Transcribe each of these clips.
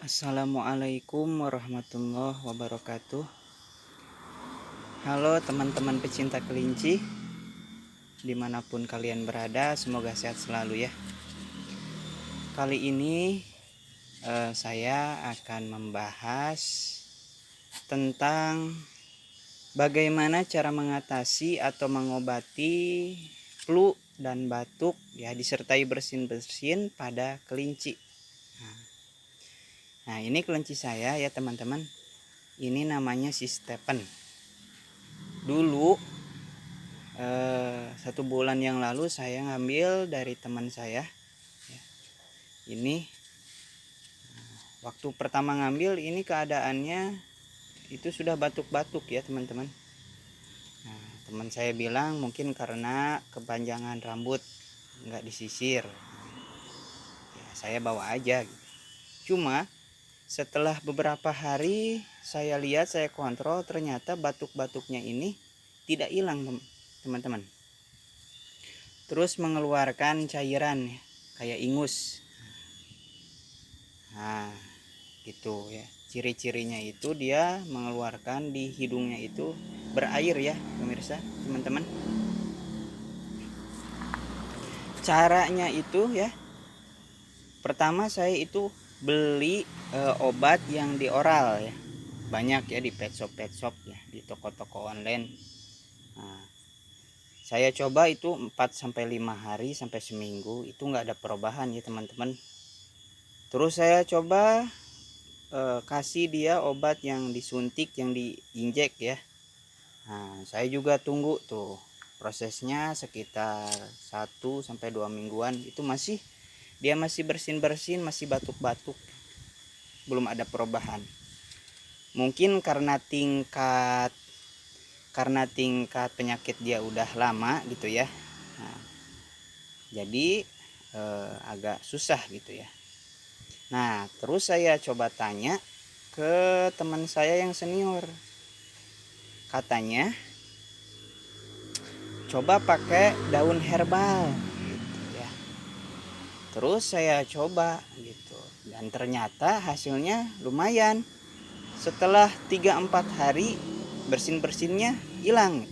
Assalamualaikum warahmatullahi wabarakatuh. Halo teman-teman pecinta kelinci, dimanapun kalian berada, semoga sehat selalu ya. Kali ini saya akan membahas tentang bagaimana cara mengatasi atau mengobati flu dan batuk ya, disertai bersin-bersin pada kelinci. Nah, ini kelinci saya ya teman-teman. Ini namanya si Stephen. Dulu 1 bulan yang lalu saya ngambil dari teman saya. Ini waktu pertama ngambil ini keadaannya itu sudah batuk-batuk ya teman-teman. Nah, teman saya bilang mungkin karena kepanjangan rambut nggak disisir. Ya, saya bawa aja. Cuma setelah beberapa hari saya lihat, saya kontrol, ternyata batuk-batuknya ini tidak hilang teman-teman. Terus mengeluarkan cairan kayak ingus. Nah, gitu ya. Ciri-cirinya itu dia mengeluarkan di hidungnya itu berair ya, pemirsa, teman-teman. Caranya itu ya, pertama saya itu beli obat yang di oral ya. Banyak ya di pet shop ya, di toko-toko online. Nah, saya coba itu 4-5 hari sampai seminggu, itu nggak ada perubahan ya teman-teman. Terus saya coba kasih dia obat yang disuntik, yang diinjek ya. Nah, saya juga tunggu tuh prosesnya sekitar 1-2 mingguan, itu dia masih bersin-bersin, masih batuk-batuk, belum ada perubahan. Mungkin karena tingkat penyakit dia udah lama gitu ya. Nah, jadi agak susah gitu ya. Nah, terus saya coba tanya ke teman saya yang senior. Katanya coba pakai daun herbal gitu ya. Terus saya coba gitu, dan ternyata hasilnya lumayan. Setelah 3-4 hari bersin-bersinnya hilang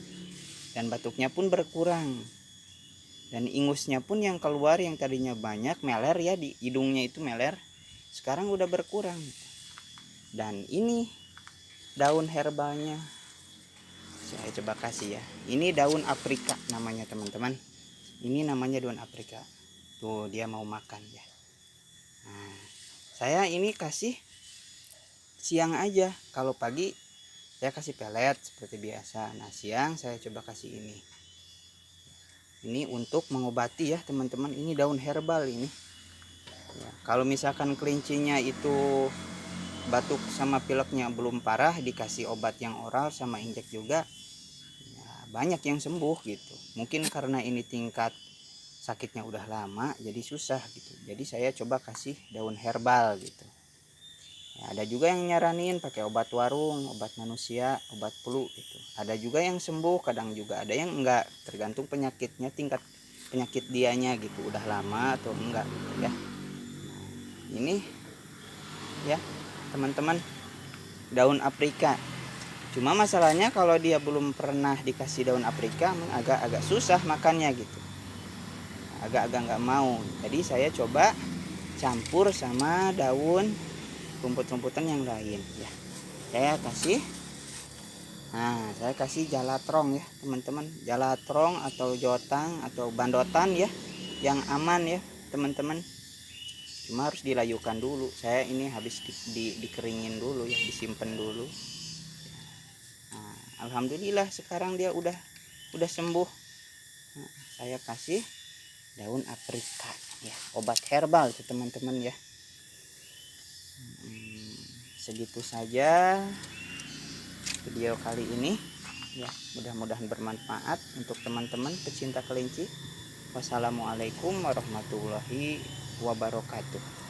dan batuknya pun berkurang. Dan ingusnya pun yang keluar yang tadinya banyak, meler ya, di hidungnya itu meler, sekarang udah berkurang. Dan ini daun herbalnya saya coba kasih ya. Ini daun aprika namanya teman-teman. Ini namanya daun aprika. Tuh dia mau makan ya. Nah, saya ini kasih siang aja. Kalau pagi saya kasih pelet seperti biasa. Nah, siang saya coba kasih ini. Ini untuk mengobati ya teman-teman. Ini daun herbal ini. Ya, kalau misalkan kelincinya itu batuk sama pileknya belum parah, dikasih obat yang oral sama injek juga, ya, banyak yang sembuh gitu. Mungkin karena ini tingkat sakitnya udah lama jadi susah gitu. Jadi saya coba kasih daun herbal gitu. Ya, ada juga yang nyaranin pakai obat warung, obat manusia, obat flu gitu. Ada juga yang sembuh, kadang juga ada yang enggak, tergantung penyakitnya, tingkat penyakit dianya gitu, udah lama atau enggak gitu ya. Nah, ini ya teman-teman, daun aprika. Cuma masalahnya kalau dia belum pernah dikasih daun aprika, agak susah makannya gitu, agak nggak mau. Jadi saya coba campur sama daun rumput-rumputan yang lain ya. Saya kasih jalatrong ya teman-teman, jalatrong atau jotang atau bandotan ya, yang aman ya teman-teman. Cuma harus dilayukan dulu. Saya ini habis dikeringin dulu ya, disimpan dulu. Nah, alhamdulillah sekarang dia udah sembuh. Nah, saya kasih daun aprika ya, obat herbal tuh teman-teman ya. Segitu saja video kali ini ya, mudah-mudahan bermanfaat untuk teman-teman pecinta kelinci. Wassalamualaikum warahmatullahi wabarakatuh.